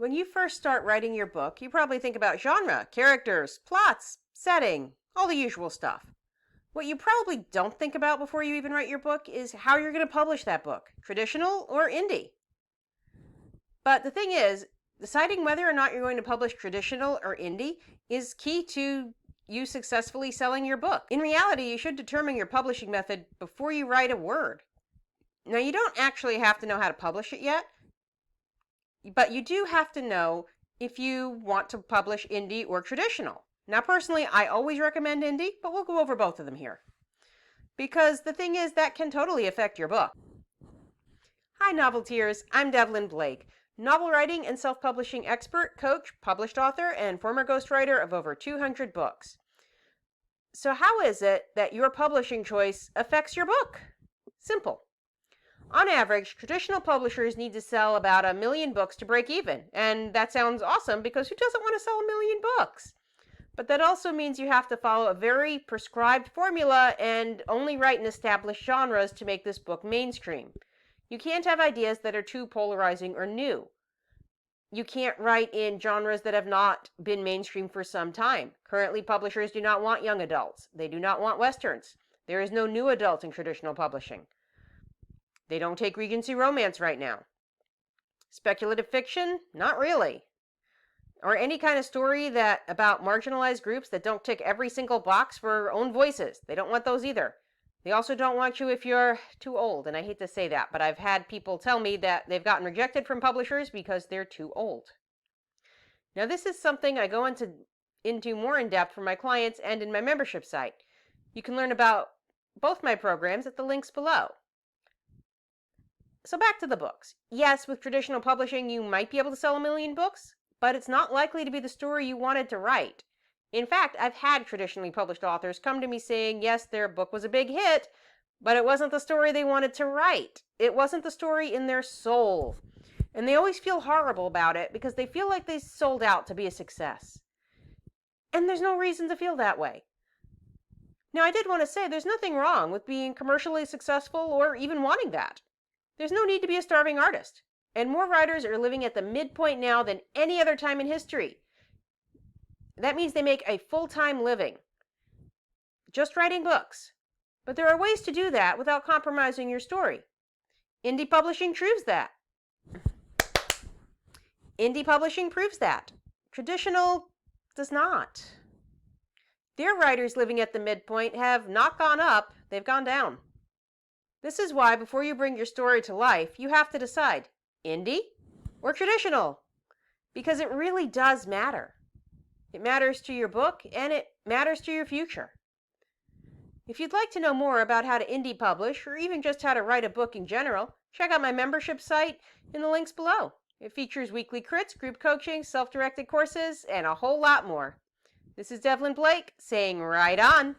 When you first start writing your book, you probably think about genre, characters, plots, setting, all the usual stuff. What you probably don't think about before you even write your book is how you're going to publish that book, traditional or indie. But the thing is, deciding whether or not you're going to publish traditional or indie is key to you successfully selling your book. In reality, you should determine your publishing method before you write a word. Now, you don't actually have to know how to publish it yet, but you do have to know if you want to publish indie or traditional. Now, personally, I always recommend indie, but we'll go over both of them here. Because the thing is, that can totally affect your book. Hi, novelteers. I'm Devlin Blake, novel writing and self-publishing expert, coach, published author, and former ghostwriter of over 200 books. So how is it that your publishing choice affects your book? Simple. On average, traditional publishers need to sell about 1 million books to break even. And that sounds awesome because who doesn't want to sell 1 million books? But that also means you have to follow a very prescribed formula and only write in established genres to make this book mainstream. You can't have ideas that are too polarizing or new. You can't write in genres that have not been mainstream for some time. Currently, publishers do not want young adults. They do not want westerns. There is no new adult in traditional publishing. They don't take Regency romance right now. Speculative fiction? Not really. Or any kind of story that about marginalized groups that don't tick every single box for own voices. They don't want those either. They also don't want you if you're too old, and I hate to say that, but I've had people tell me that they've gotten rejected from publishers because they're too old. Now, this is something I go into more in depth for my clients and in my membership site. You can learn about both my programs at the links below. So back to the books. Yes, with traditional publishing, you might be able to sell 1 million books, but it's not likely to be the story you wanted to write. In fact, I've had traditionally published authors come to me saying, yes, their book was a big hit, but it wasn't the story they wanted to write. It wasn't the story in their soul. And they always feel horrible about it because they feel like they sold out to be a success. And there's no reason to feel that way. Now, I did want to say there's nothing wrong with being commercially successful or even wanting that. There's no need to be a starving artist. And more writers are living at the midpoint now than any other time in history. That means they make a full-time living just writing books. But there are ways to do that without compromising your story. Indie publishing proves that. Indie publishing proves that. Traditional does not. Their writers living at the midpoint have not gone up, they've gone down. This is why before you bring your story to life, you have to decide, indie or traditional? Because it really does matter. It matters to your book, and it matters to your future. If you'd like to know more about how to indie publish, or even just how to write a book in general, check out my membership site in the links below. It features weekly crits, group coaching, self-directed courses, and a whole lot more. This is Devlin Blake saying right on.